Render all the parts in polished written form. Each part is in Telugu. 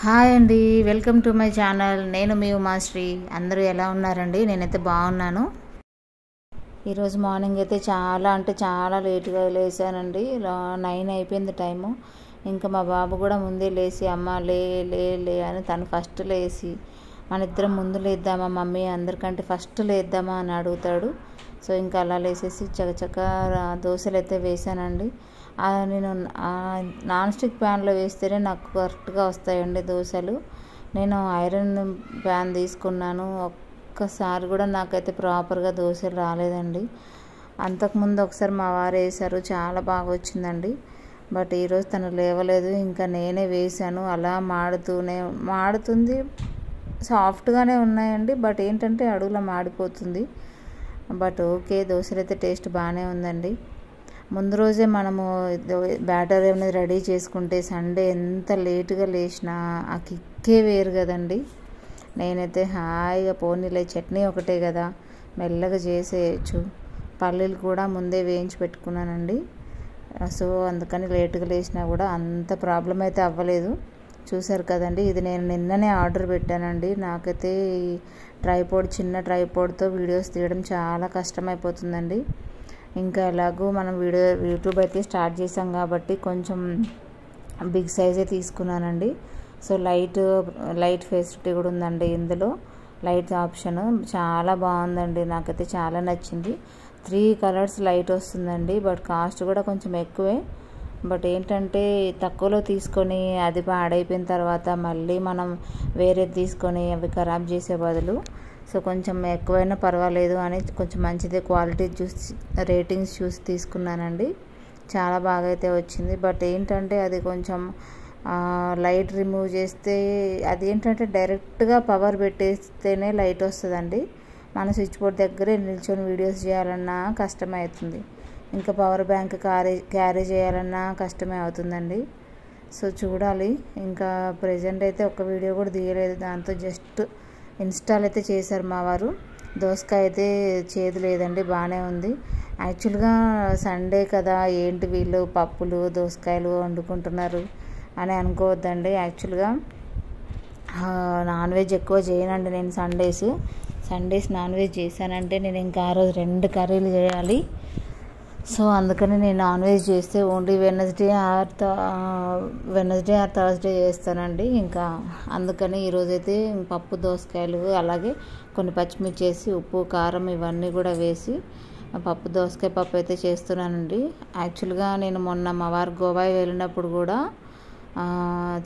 హాయ్ అండి, వెల్కమ్ టు మై ఛానల్. నేను మీ ఉమాశ్రీ. అందరూ ఎలా ఉన్నారండి? నేనైతే బాగున్నాను. ఈరోజు మార్నింగ్ అయితే చాలా లేట్గా లేసానండి. 9 అయిపోయింది టైము. ఇంకా మా బాబు కూడా ముందే లేచి అమ్మ లే లే లే అని తను ఫస్ట్ లేచి మన ఇద్దరం ముందు లేద్దామా మమ్మీ, అందరికంటే ఫస్ట్ లేద్దామా అని అడుగుతాడు. సో ఇంకా అలా లేసేసి చకచక దోశలు అయితే వేసానండి. నేను నాన్ స్టిక్ ప్యాన్లో వేస్తేనే నాకు కరెక్ట్గా వస్తాయండి దోశలు. నేను ఐరన్ ప్యాన్ తీసుకున్నాను, ఒక్కసారి కూడా నాకైతే ప్రాపర్గా దోశలు రాలేదండి. అంతకుముందు ఒకసారి మా వారు వేశారు, చాలా బాగా వచ్చిందండి. బట్ ఈరోజు తను లేవలేదు, ఇంకా నేనే వేశాను. అలా మాడుతుంది, సాఫ్ట్గానే ఉన్నాయండి. బట్ ఏంటంటే అడుగులో మాడిపోతుంది. బట్ ఓకే, దోశలు అయితే టేస్ట్ బాగానే ఉందండి. ముందు రోజే మనము బ్యాటర్ అనేది రెడీ చేసుకుంటే సండే ఎంత లేటుగా లేచినా ఆ కిక్కే వేరు కదండి. నేనైతే హాయిగా పోనీలే, చట్నీ ఒకటే కదా మెల్లగా చేసేయచ్చు. పల్లీలు కూడా ముందే వేయించి పెట్టుకున్నానండి. సో అందుకని లేటుగా లేచినా కూడా అంత ప్రాబ్లం అయితే అవ్వలేదు. చూసారు కదండి, ఇది నేను నిన్ననే ఆర్డర్ పెట్టానండి. నాకైతే చిన్న ట్రైపోడ్తో వీడియోస్ తీయడం చాలా కష్టమైపోతుందండి. ఇంకా ఎలాగో మనం యూట్యూబ్ అయితే స్టార్ట్ చేసాం కాబట్టి కొంచెం బిగ్ సైజే తీసుకున్నానండి. సో లైట్ ఫెసిలిటీ కూడా ఉందండి ఇందులో. లైట్ ఆప్షన్ చాలా బాగుందండి, నాకైతే చాలా నచ్చింది. 3 కలర్స్ లైట్ వస్తుందండి. బట్ కాస్ట్ కూడా కొంచెం ఎక్కువే. బట్ ఏంటంటే తక్కువలో తీసుకొని అది పాడైపోయిన తర్వాత మళ్ళీ మనం వేరేది తీసుకొని అవి ఖరాబ్ చేసే బదులు సో కొంచెం ఎక్కువైనా పర్వాలేదు అని కొంచెం మంచిదే క్వాలిటీ చూసి రేటింగ్స్ చూసి తీసుకున్నానండి. చాలా బాగా అయితే వచ్చింది. బట్ ఏంటంటే అది కొంచెం లైట్ రిమూవ్ చేస్తే అది ఏంటంటే డైరెక్ట్గా పవర్ పెట్టేస్తేనే లైట్ వస్తుందండి. మన స్విచ్ బోర్డ్ దగ్గరే నిల్చొని వీడియోస్ చేయాలన్నా కష్టమే అవుతుంది. ఇంకా పవర్ బ్యాంక్ క్యారీ చేయాలన్నా కష్టమే అవుతుందండి. సో చూడాలి. ఇంకా ప్రెజెంట్ అయితే ఒక్క వీడియో కూడా తీయలేదు, దాంతో జస్ట్ ఇన్స్టాల్ అయితే చేశారు మా వారు. దోసకాయ అయితే చేదు లేదండి, బాగానే ఉంది. యాక్చువల్గా సండే కదా, ఏంటి వీళ్ళు పప్పులు దోసకాయలు వండుకుంటున్నారు అని అనుకోవద్దండి. యాక్చువల్గా నాన్ వెజ్ ఎక్కువ చేయనండి నేను. సండేస్ నాన్ వెజ్ చేశానంటే నేను ఇంకా ఆ రోజు 2 కర్రీలు చేయాలి. సో అందుకని నేను నాన్ వెజ్ చేస్తే ఓన్లీ వెనస్డే ఆర్ థర్స్డే చేస్తానండి. ఇంకా అందుకని ఈరోజైతే పప్పు దోసకాయలు అలాగే కొన్ని పచ్చిమిర్చి వేసి ఉప్పు కారం ఇవన్నీ కూడా వేసి దోసకాయ పప్పు అయితే చేస్తున్నానండి. యాక్చువల్గా నేను మొన్న మా వారు గోవా వెళ్ళినప్పుడు కూడా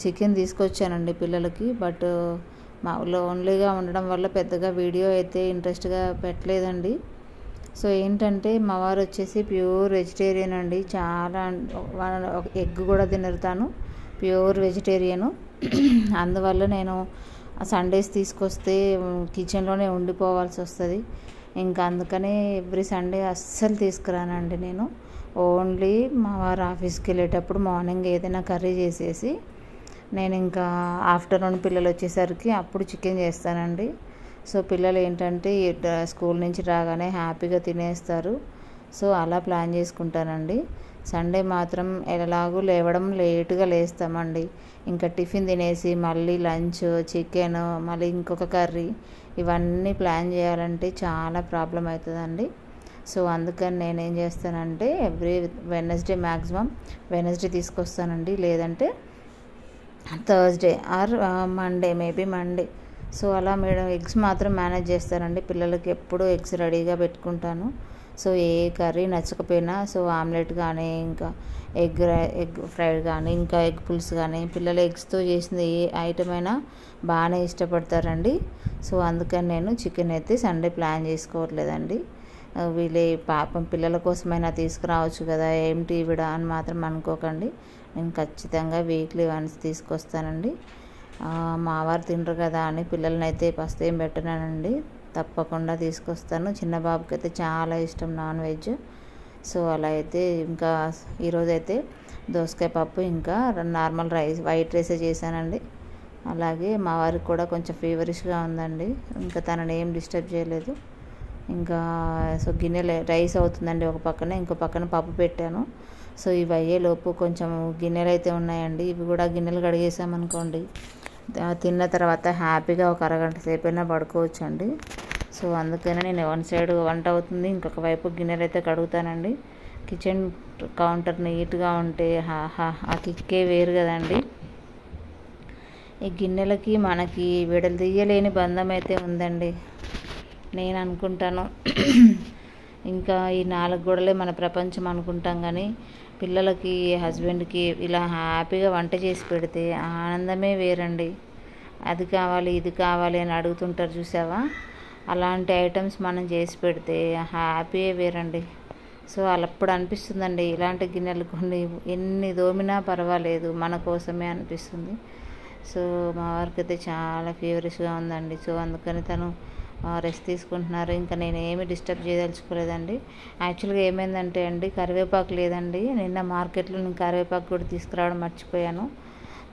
చికెన్ తీసుకొచ్చానండి పిల్లలకి. బట్ మా ఊళ్ళో ఓన్లీగా ఉండడం వల్ల పెద్దగా వీడియో అయితే ఇంట్రెస్ట్గా పెట్టలేదండి. సో ఏంటంటే మా వారు వచ్చేసి ప్యూర్ వెజిటేరియన్ అండి. చాలా ఎగ్ కూడా తినరు, తాను ప్యూర్ వెజిటేరియను. అందువల్ల నేను సండేస్ తీసుకొస్తే కిచెన్లోనే ఉండిపోవాల్సి వస్తుంది. ఇంకా అందుకని ఎవ్రీ సండే అస్సలు తీసుకురానండి నేను. ఓన్లీ మా వారు ఆఫీస్కి వెళ్ళేటప్పుడు మార్నింగ్ ఏదైనా కర్రీ చేసేసి నేను ఇంకా ఆఫ్టర్నూన్ పిల్లలు వచ్చేసరికి అప్పుడు చికెన్ చేస్తానండి. సో పిల్లలు ఏంటంటే స్కూల్ నుంచి రాగానే హ్యాపీగా తినేస్తారు. సో అలా ప్లాన్ చేసుకుంటానండి. సండే మాత్రం ఎలాగూ లేవడం లేటుగా లేస్తామండి. ఇంకా టిఫిన్ తినేసి మళ్ళీ లంచ్, చికెన్, మళ్ళీ ఇంకొక కర్రీ ఇవన్నీ ప్లాన్ చేయాలంటే చాలా ప్రాబ్లం అవుతుందండి. సో అందుకని నేనేం చేస్తానంటే ఎవ్రీ వెనస్డే తీసుకొస్తానండి, లేదంటే Thursday or maybe Monday. So అలా మేడం ఎగ్స్ మాత్రం మేనేజ్ చేస్తానండి. పిల్లలకి ఎప్పుడూ ఎగ్స్ రెడీగా పెట్టుకుంటాను. సో ఏ కర్రీ నచ్చకపోయినా సో ఆమ్లెట్ కానీ, ఇంకా ఎగ్ ఫ్రైడ్ కానీ, ఇంకా ఎగ్ పులుసు కానీ, పిల్లలు ఎగ్స్తో చేసిన ఏ ఐటమ్ అయినా బాగానే ఇష్టపడతారండి. సో అందుకని నేను చికెన్ అయితే సండే ప్లాన్ చేసుకోవట్లేదండి. వీళ్ళే పాపం పిల్లల కోసమైనా తీసుకురావచ్చు కదా, ఏమిటి ఇవిడ అని మాత్రం అనుకోకండి. నేను ఖచ్చితంగా వీక్లీ వన్స్ తీసుకొస్తానండి. మా వారు తినరు కదా అని పిల్లల్ని అయితే ఫస్ట్ ఏం పెట్టనానండి, తప్పకుండా తీసుకొస్తాను. చిన్న బాబుకి అయితే చాలా ఇష్టం నాన్ వెజ్. సో అలా అయితే ఇంకా ఈరోజైతే దోసకాయ పప్పు ఇంకా నార్మల్ వైట్ రైసే చేశానండి. అలాగే మా వారికి కూడా కొంచెం ఫీవరిష్గా ఉందండి, ఇంకా తనని ఏం డిస్టర్బ్ చేయలేదు. ఇంకా సో గిన్నెలు రైస్ అవుతుందండి ఒక పక్కన, ఇంకో పక్కన పప్పు పెట్టాను. సో ఇవి అయ్యేలోపు కొంచెం గిన్నెలు అయితే ఉన్నాయండి, ఇవి కూడా గిన్నెలు కడిగేసామనుకోండి తిన్న తర్వాత హ్యాపీగా ఒక అరగంట సేపు అయినా పడుకోవచ్చండి. సో అందుకనే నేను వన్ సైడ్ వంట అవుతుంది, ఇంకొక వైపు గిన్నెలు అయితే కడుగుతానండి. కిచెన్ కౌంటర్ నీట్గా ఉంటే ఆ కిక్కే వేరు కదండి. ఈ గిన్నెలకి మనకి విడదీయలేని బంధం అయితే ఉందండి నేను అనుకుంటాను. ఇంకా ఈ 4 గోడలే మన ప్రపంచం అనుకుంటాం, కానీ పిల్లలకి హస్బెండ్కి ఇలా హ్యాపీగా వంట చేసి పెడితే ఆనందమే వేరండి. అది కావాలి ఇది కావాలి అని అడుగుతుంటారు చూసావా, అలాంటి ఐటమ్స్ మనం చేసి పెడితే హ్యాపీయే వేరండి. సో అప్పుడు అనిపిస్తుందండి, ఇలాంటి గిన్నెలు కొన్ని ఎన్ని దోమినా పర్వాలేదు మన కోసమే అనిపిస్తుంది. సో మా వారికి అయితే చాలా ఫీవరిష్గా ఉందండి. సో అందుకని తను రెస్ట్ తీసుకుంటున్నారు. ఇంకా నేను ఏమి డిస్టర్బ్ చేయదలుచుకోలేదండి. యాక్చువల్గా ఏమైందంటే అండి, కరివేపాకు లేదండి. నిన్న మార్కెట్లో నేను కరివేపాకు కూడా తీసుకురావడం మర్చిపోయాను.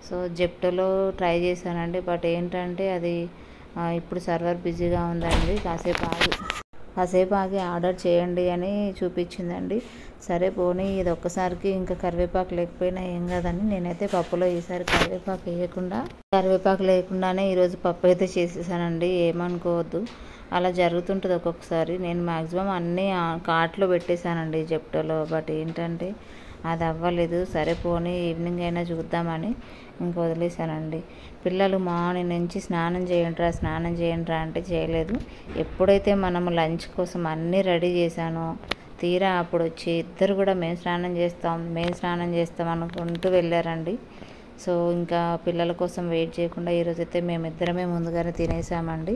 సో జెప్టోలో ట్రై చేశానండి, బట్ ఏంటంటే అది ఇప్పుడు సర్వర్ బిజీగా ఉందండి, కాసేపు ఆగి ఆర్డర్ చేయండి అని చూపించిందండి. సరే పోనీ ఇది ఒక్కసారికి ఇంకా కరివేపాకు లేకపోయినా ఏం కాదని నేనైతే పప్పులో ఈసారి కరివేపాకు లేకుండానే ఈరోజు పప్పు అయితే చేసేసానండి. ఏమనుకోవద్దు, అలా జరుగుతుంటుంది ఒక్కొక్కసారి. నేను మ్యాక్సిమం అన్నీ కార్ట్లో పెట్టేశానండి జెప్టోలో, బట్ ఏంటంటే అది అవ్వలేదు. సరే పోనీ ఈవినింగ్ అయినా చూద్దామని ఇంక వదిలేశానండి. పిల్లలు మార్నింగ్ నుంచి స్నానం చేయండిరా అంటే చేయలేదు. ఎప్పుడైతే మనము లంచ్ కోసం అన్నీ రెడీ చేశానో తీరా అప్పుడు వచ్చి ఇద్దరు కూడా మేము స్నానం చేస్తాం అనుకుంటూ వెళ్ళారండి. సో ఇంకా పిల్లల కోసం వెయిట్ చేయకుండా ఈరోజైతే మేమిద్దరమే ముందుగానే తినేసామండి.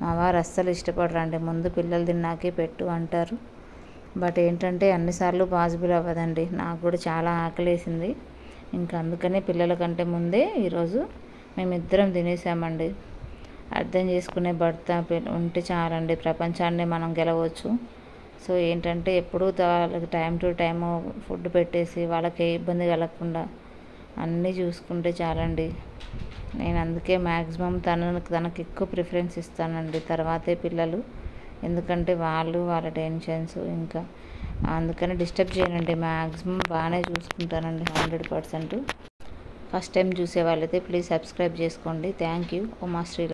మా వారు అస్సలు ఇష్టపడరండి, ముందు పిల్లలు తిన్నాకే పెట్టు అంటారు. బట్ ఏంటంటే అన్నిసార్లు పాసిబుల్ అవ్వదండి. నాకు కూడా చాలా ఆకలేసింది, ఇంకా అందుకనే పిల్లల కంటే ముందే ఈరోజు మేమిద్దరం తినేసామండి. అర్థం చేసుకునే భర్త ఉంటే చాలండి, ప్రపంచాన్ని మనం గెలవచ్చు. సో ఏంటంటే ఎప్పుడూ వాళ్ళకి టైం టు టైం ఫుడ్ పెట్టేసి వాళ్ళకి ఏ ఇబ్బంది కలగకుండా అన్నీ చూసుకుంటే చాలండి. నేను అందుకే మ్యాక్సిమం తనకి ఎక్కువ ప్రిఫరెన్స్ ఇస్తానండి, తర్వాతే పిల్లలు. ఎందుకంటే వాళ్ళ టెన్షన్స్, ఇంకా అందుకని డిస్టర్బ్ చేయనండి. మ్యాక్సిమం బాగానే చూసుకుంటానండి 100%. ఫస్ట్ టైం చూసే వాళ్ళైతే ప్లీజ్ సబ్స్క్రైబ్ చేసుకోండి. Thank you. ఉమాశ్రీ.